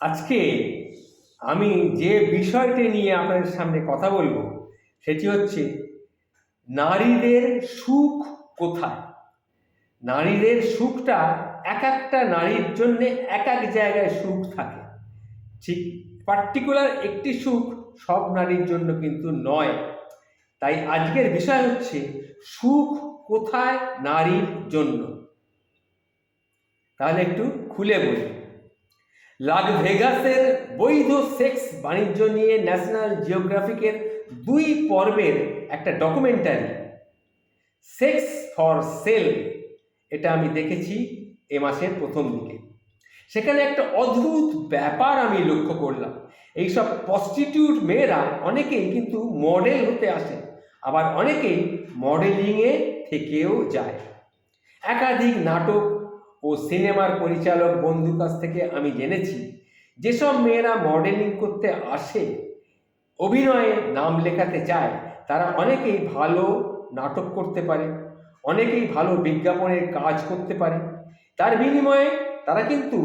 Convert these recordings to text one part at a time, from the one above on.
আজকে আমি যে বিষয়টি নিয়ে আপনাদের সামনে কথা বলবো সেটি হচ্ছে নারীদের সুখ কোথায়। নারীদের সুখটা এক একটা নারীর জন্য এক এক জায়গায় সুখ থাকে। ঠিক পার্টিকুলার একটি সুখ সব নারীর জন্য কিন্তু নয়। তাই আজকের বিষয় হচ্ছে সুখ কোথায় নারীর জন্য। তাহলে একটু খুলে বলি। লাস ভেগাসের বৈধ সেক্স বাণিজ্য নিয়ে ন্যাশনাল জিওগ্রাফিকের 2 পর্বের একটা ডকুমেন্টারি সেক্স ফর সেল, এটা আমি দেখেছি এ মাসের প্রথম দিকে। সেখানে একটা অদ্ভুত ব্যাপার আমি লক্ষ্য করলাম। এইসব প্রস্টিটিউট মেয়েরা অনেকেই কিন্তু মডেল হতে আসে, আবার অনেকেই মডেলিংয়ে থেকেও যায়। একাধিক নাটক ও সিনেমার পরিচালক বন্ধুর কাছ থেকে আমি জেনেছি যেসব মেয়েরা মডেলিং করতে আসে, অভিনয়ে নাম লেখাতে চায়, তারা অনেকেই ভালো নাটক করতে পারে, অনেকেই ভালো বিজ্ঞাপনের কাজ করতে পারে। তার বিনিময়ে তারা কিন্তু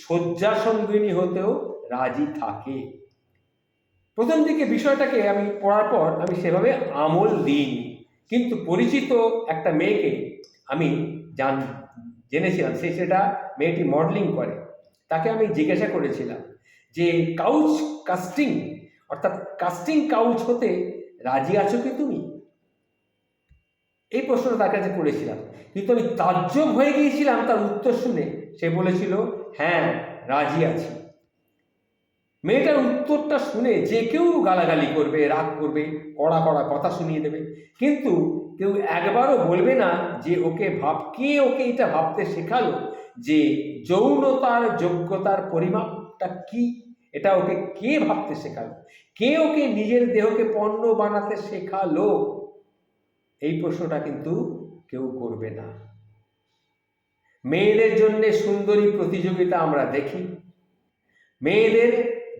শয্যা সঙ্গিনী হতেও রাজি থাকে। প্রথম দিকে বিষয়টাকে আমি পড়ার পর আমি সেভাবে আমল দিইনি, কিন্তু পরিচিত একটা মেয়েকে আমি জেনেছিলাম, সেটা মেয়েটি মডেলিং করে। তাকে আমি জিজ্ঞাসা করেছিলাম যে কাউচ কাস্টিং অর্থাৎ কাস্টিং কাউচ হতে রাজি আছো কি তুমি, এই প্রশ্নটা তার কাছে করেছিলাম। কিন্তু আমি তাজ্জব হয়ে গিয়েছিলাম তার উত্তর শুনে। সে বলেছিল, হ্যাঁ রাজি আছি। মেয়েটার উত্তরটা শুনে যে কেউ গালাগালি করবে, রাগ করবে, কড়া কড়া কথা শুনিয়ে দেবে, কিন্তু কেউ একবারও বলবে না যে কে ওকে এটা ভাবতে শেখালো যে যৌনতার যোগ্যতার পরিমাপটা কি, এটা ওকে কে ভাবতে শেখালো, কে ওকে নিজের দেহকে পণ্য বানাতে শেখালো। এই প্রশ্নটা কিন্তু কেউ করবে না। মেয়েদের জন্য সুন্দরী প্রতিযোগিতা আমরা দেখি, মেয়েদের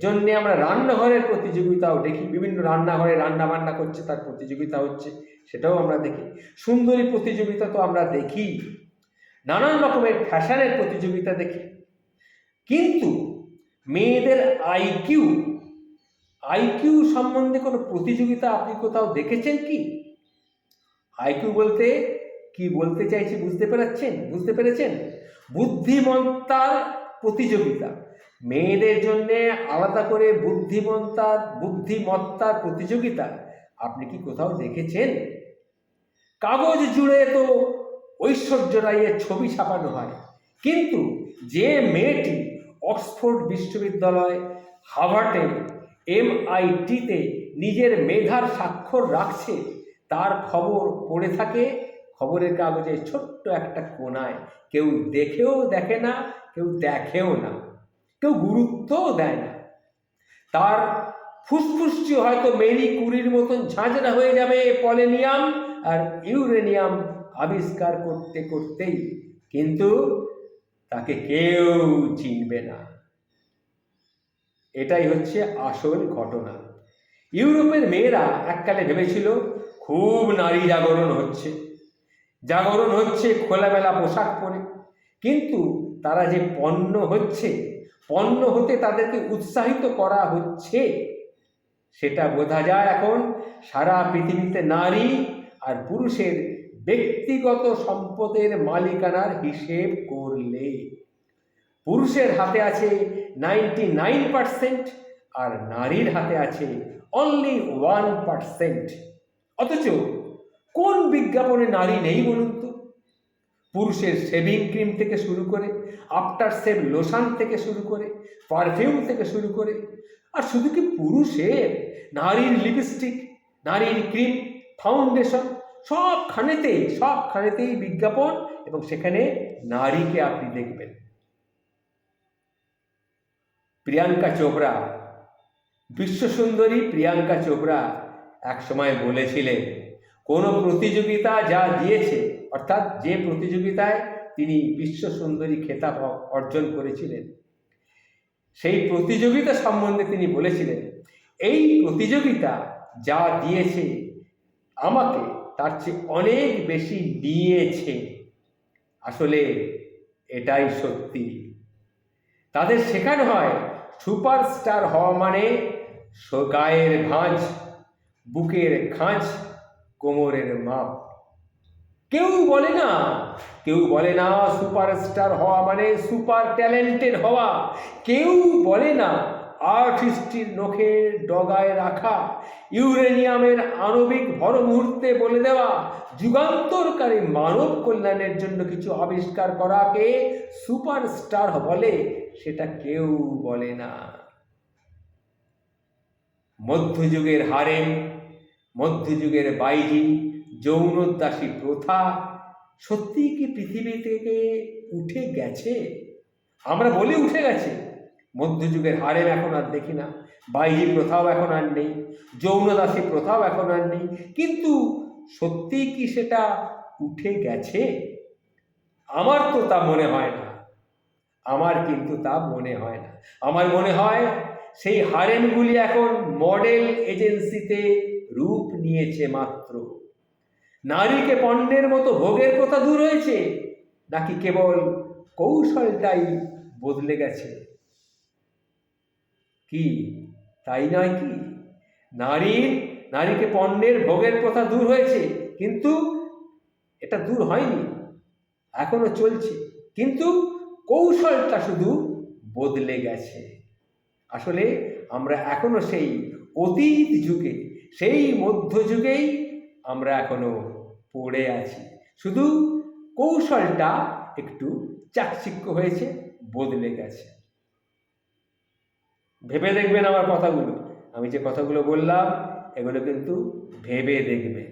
জন্য আমরা রান্নাঘরের প্রতিযোগিতাও দেখি, বিভিন্ন রান্নাঘরে রান্না বান্না করছে তার প্রতিযোগিতা হচ্ছে, সেটাও আমরা দেখি। সুন্দরী প্রতিযোগিতা তো আমরা দেখি, নানান রকমের ফ্যাশনের প্রতিযোগিতা দেখি। কিন্তু মেয়েদের আইকিউ আইকিউ সম্বন্ধে কোনো প্রতিযোগিতা আপনি কোথাও দেখেছেন কি? আইকিউ বলতে কি বলতে চাইছি বুঝতে পেরেছেন? বুদ্ধিমত্তার প্রতিযোগিতা। মেয়েদের জন্য আলাদা করে বুদ্ধিমত্তার প্রতিযোগিতা আপনি কি কোথাও দেখেছেন? কাগজ জুড়ে তো ঐশ্বর্য রায়ের ছবি ছাপানো হয়, কিন্তু যে মেয়েটি অক্সফোর্ড বিশ্ববিদ্যালয়, হার্ভার্ডে, MIT-তে নিজের মেধার স্বাক্ষর রাখছে, তার খবর পড়ে থাকে খবরের কাগজে ছোট্ট একটা কোনায়। কেউ দেখে না, কেউ দেখেও না, কেউ গুরুত্বও দেয় না। তার ফুসফুসটি হয়তো মেরি কুরির মতন ঝাঁঝরা হয়ে যাবে পলিনিয়াম আর ইউরেনিয়াম আবিষ্কার করতে করতেই, কিন্তু তাকে কেউ চিনবে না। এটাই হচ্ছে আসল ঘটনা। ইউরোপের মেয়েরা এককালে ভেবেছিল খুব নারী জাগরণ হচ্ছে খোলামেলা পোশাক পরে, কিন্তু তারা যে পণ্য হতে তাদেরকে উৎসাহিত করা হচ্ছে, সেটা বোঝা যায় এখন সারা পৃথিবীতে নারী আর পুরুষের ব্যক্তিগত সম্পদের মালিকানার হিসেব করলে। পুরুষের হাতে আছে 99% আর নারীর হাতে আছে অনলি 1%। অথচ কোন বিজ্ঞাপনে নারী নেই বলুন তো? পুরুষের শেভিং ক্রিম থেকে শুরু করে, আফটার শেভ লোশন থেকে শুরু করে, পারফিউম থেকে শুরু করে, আর শুধু কি পুরুষের, নারীর লিপস্টিক, নারীর ক্রিম, ফাউন্ডেশন, সবখানেতেই বিজ্ঞাপন, এবং সেখানে নারীকে আপনি দেখবেন। বিশ্বসুন্দরী প্রিয়াঙ্কা চোপড়া এক সময় বলেছিলেন, কোনো প্রতিযোগিতা যা দিয়েছে, অর্থাৎ যে প্রতিযোগিতায় তিনি বিশ্বসুন্দরী খেতাব অর্জন করেছিলেন, সেই প্রতিযোগিতা সম্বন্ধে তিনি বলেছিলেন, এই প্রতিযোগিতা যা দিয়েছে আমাকে তার চেয়ে অনেক বেশি নিয়েছে। আসলে এটাই সত্যি। তাদের শেখানো হয় সুপারস্টার হওয়া মানে গায়ের ভাঁজ, বুকের খাঁজ, কোমরের মাপ। কেউ বলে না সুপারস্টার হওয়া মানে সুপার ট্যালেন্টেড হওয়া। কেউ বলে না আর্টিস্টের নখের ডগায় রাখা ইউরেনিয়ামের আণবিক ভর মুহূর্তে বলে দেওয়া যুগান্তরকারী মানব কল্যাণের জন্য কিছু আবিষ্কার করাকে সুপারস্টার বলে, সেটা কেউ বলে না। মধ্যযুগের হারেম, মধ্যযুগের বাইজি, যৌনোদ্দাসী প্রথা সত্যি কি পৃথিবী থেকে উঠে গেছে? আমরা বলি উঠে গেছে। মধ্যযুগের হারেম এখন আর দেখি না, বাইজি প্রথাও এখন আর নেই, যৌনদাসী প্রথাও এখন আর নেই, কিন্তু সত্যি কি সেটা উঠে গেছে? আমার তো তা মনে হয় না। আমার মনে হয় সেই হারেমগুলি এখন মডেল এজেন্সিতে রূপ নিয়েছে মাত্র। নারীকে পণ্যের মতো ভোগের প্রথা দূর হয়েছে, নাকি কেবল কৌশলটাই বদলে গেছে? কি তাই নয় কি? নারীকে পণ্যের ভোগের প্রথা দূর হয়েছে, কিন্তু এটা দূর হয়নি, এখনো চলছে, কিন্তু কৌশলটা শুধু বদলে গেছে। আসলে আমরা এখনো সেই অতীত যুগে, সেই মধ্যযুগেই আমরা এখনো পড়ে আছি। শুধু কৌশলটা একটু চাকচিক্য হয়েছে, বদলে গেছে। ভেবে দেখবেন আমার কথাগুলো। আমি যে কথাগুলো বললাম এগুলো কিন্তু ভেবে দেখবেন।